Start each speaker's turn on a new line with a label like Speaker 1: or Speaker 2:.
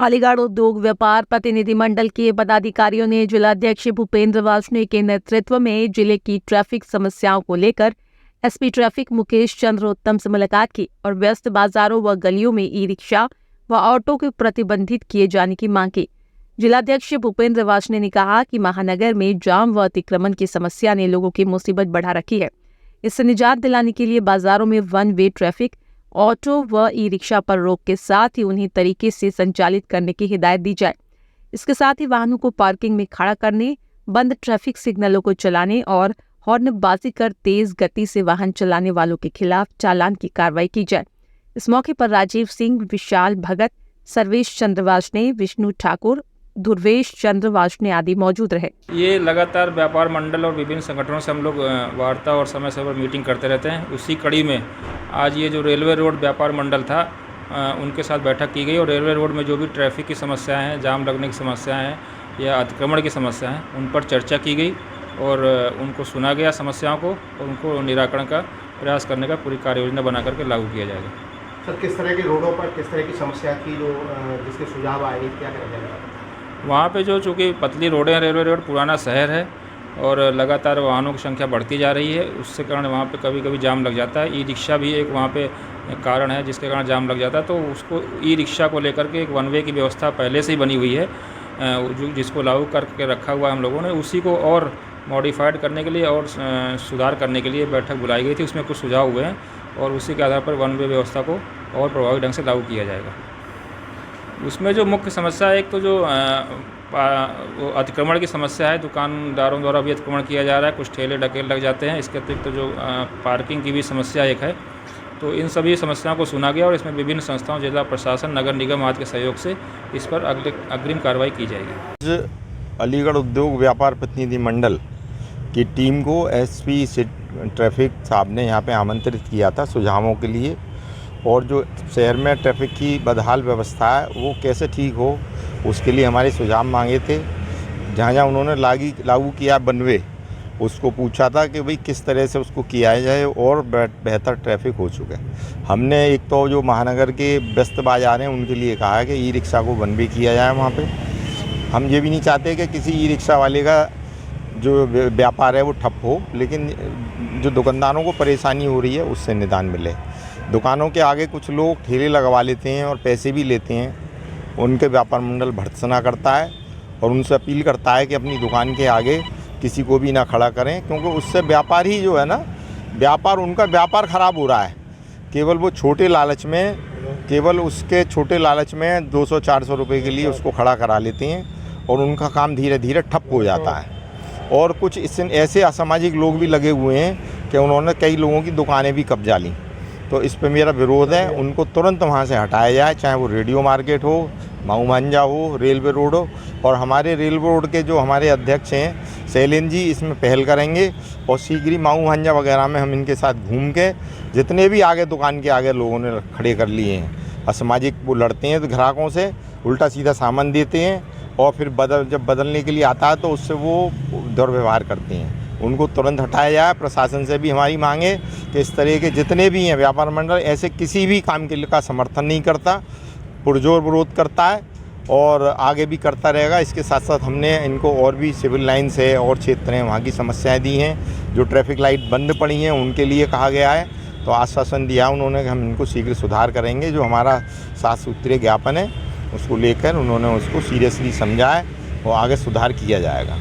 Speaker 1: अलीगढ़ उद्योग व्यापार प्रतिनिधिमंडल के पदाधिकारियों ने जिलाध्यक्ष भूपेंद्र वार्ष्णेय के नेतृत्व में जिले की ट्रैफिक समस्याओं को लेकर एसपी ट्रैफिक मुकेश चंद्र उत्तम से मुलाकात की और व्यस्त बाजारों व गलियों में ई रिक्शा व ऑटो को प्रतिबंधित किए जाने की मांग की। जिलाध्यक्ष भूपेंद्र वार्ष्णेय ने कहा कि महानगर में जाम व अतिक्रमण की समस्या ने लोगों की मुसीबत बढ़ा रखी है। इससे निजात दिलाने के लिए बाजारों में वन वे ट्रैफिक, ऑटो व ई रिक्शा पर रोक के साथ ही उन्हें तरीके से संचालित करने की हिदायत दी जाए। इसके साथ ही वाहनों को पार्किंग में खड़ा करने, बंद ट्रैफिक सिग्नलों को चलाने और हॉर्नबाजी कर तेज गति से वाहन चलाने वालों के खिलाफ चालान की कार्रवाई की जाए। इस मौके पर राजीव सिंह, विशाल भगत, सर्वेश चंद्र वार्ष्णेय, विष्णु ठाकुर, ध्रुवेश चंद्र वार्ष्णेय आदि मौजूद रहे।
Speaker 2: ये लगातार व्यापार मंडल और विभिन्न संगठनों से हम लोग वार्ता और समय समय पर मीटिंग करते रहते हैं। उसी कड़ी में आज ये जो रेलवे रोड व्यापार मंडल था उनके साथ बैठक की गई और रेलवे रोड में जो भी ट्रैफिक की समस्याएं हैं, जाम लगने की समस्याएं हैं या अतिक्रमण की समस्याएं हैं, उन पर चर्चा की गई और उनको सुना गया समस्याओं को और उनको निराकरण का प्रयास करने का पूरी कार्य योजना बना करके लागू किया जाएगा।
Speaker 3: सर, किस तरह के रोडों पर किस तरह की समस्या की जो जिसके सुझाव आए, क्या करा जाएगा?
Speaker 2: वहाँ पे जो चूँकि पतली रोडें हैं, रेलवे रोड पुराना शहर है और लगातार वाहनों की संख्या बढ़ती जा रही है, उसके कारण वहाँ पे कभी कभी जाम लग जाता है। ई रिक्शा भी एक वहाँ पे कारण है जिसके कारण जाम लग जाता है। तो उसको ई रिक्शा को लेकर के एक वन वे की व्यवस्था पहले से ही बनी हुई है, जिसको लागू करके रखा हुआ है हम लोगों ने। उसी को और मॉडिफाइड करने के लिए और सुधार करने के लिए बैठक बुलाई गई थी। उसमें कुछ सुझाव हुए हैं और उसी के आधार पर वन वे व्यवस्था को और प्रभावी ढंग से लागू किया जाएगा। उसमें जो मुख्य समस्या है, एक तो जो अतिक्रमण की समस्या है, दुकानदारों द्वारा भी अतिक्रमण किया जा रहा है, कुछ ठेले ढकेल लग जाते हैं। इसके अतिरिक्त तो जो पार्किंग की भी समस्या एक है। तो इन सभी समस्याओं को सुना गया और इसमें विभिन्न संस्थाओं, जिला प्रशासन, नगर निगम आदि के सहयोग से इस पर अग्रिम कार्रवाई की जाएगी।
Speaker 4: अलीगढ़ उद्योग व्यापार प्रतिनिधि मंडल की टीम को एसपी ट्रैफिक साहब ने यहाँ पे आमंत्रित किया था सुझावों के लिए, और जो शहर में ट्रैफिक की बदहाल व्यवस्था है वो कैसे ठीक हो उसके लिए हमारे सुझाव मांगे थे। जहाँ जहाँ उन्होंने लागू किया बनवे, उसको पूछा था कि भाई किस तरह से उसको किया जाए और बेहतर ट्रैफिक हो चुका है। हमने एक तो जो महानगर के व्यस्त बाजार हैं उनके लिए कहा है कि ई रिक्शा को बनवे किया जाए वहाँ पे। हम ये भी नहीं चाहते कि किसी ई रिक्शा वाले का जो व्यापार है वो ठप हो, लेकिन जो दुकानदारों को परेशानी हो रही है उससे निदान मिले। दुकानों के आगे कुछ लोग ठेले लगवा लेते हैं और पैसे भी लेते हैं, उनके व्यापार मंडल भर्त्सना करता है और उनसे अपील करता है कि अपनी दुकान के आगे किसी को भी ना खड़ा करें, क्योंकि उससे व्यापार ही जो है ना, उनका व्यापार ख़राब हो रहा है। केवल वो छोटे लालच में, केवल उसके छोटे लालच में 200-400 रुपये के लिए उसको खड़ा करा लेते हैं और उनका काम धीरे धीरे ठप हो जाता है। और कुछ इससे ऐसे असामाजिक लोग भी लगे हुए हैं कि उन्होंने कई लोगों की दुकानें भी कब्जा लीं। तो इस पे मेरा विरोध है, उनको तुरंत वहाँ से हटाया जाए, चाहे वो रेडियो मार्केट हो, माऊ मांझा हो, रेलवे रोड हो। और हमारे रेलवे रोड के जो हमारे अध्यक्ष हैं शैलेंद्र जी, इसमें पहल करेंगे और शीघ्र ही माऊ मांझा वगैरह में हम इनके साथ घूम के जितने भी आगे दुकान के आगे लोगों ने खड़े कर लिए हैं असामाजिक, वो लड़ते हैं तो ग्राहकों से उल्टा सीधा सामान देते हैं और फिर जब बदलने के लिए आता है तो उससे वो दुर्व्यवहार करते हैं। उनको तुरंत हटाया जाए। प्रशासन से भी हमारी मांग है कि इस तरह के जितने भी हैं व्यापार मंडल ऐसे किसी भी काम के लिए का समर्थन नहीं करता, पुरजोर विरोध करता है और आगे भी करता रहेगा। इसके साथ साथ हमने इनको और भी सिविल लाइन्स है और क्षेत्र हैं वहाँ की समस्याएं दी हैं। जो ट्रैफिक लाइट बंद पड़ी हैं उनके लिए कहा गया है, तो आश्वासन दिया उन्होंने कि हम इनको शीघ्र सुधार करेंगे। जो हमारा 7 सूत्रीय ज्ञापन है उसको लेकर उन्होंने उसको सीरियसली समझा है और आगे सुधार किया जाएगा।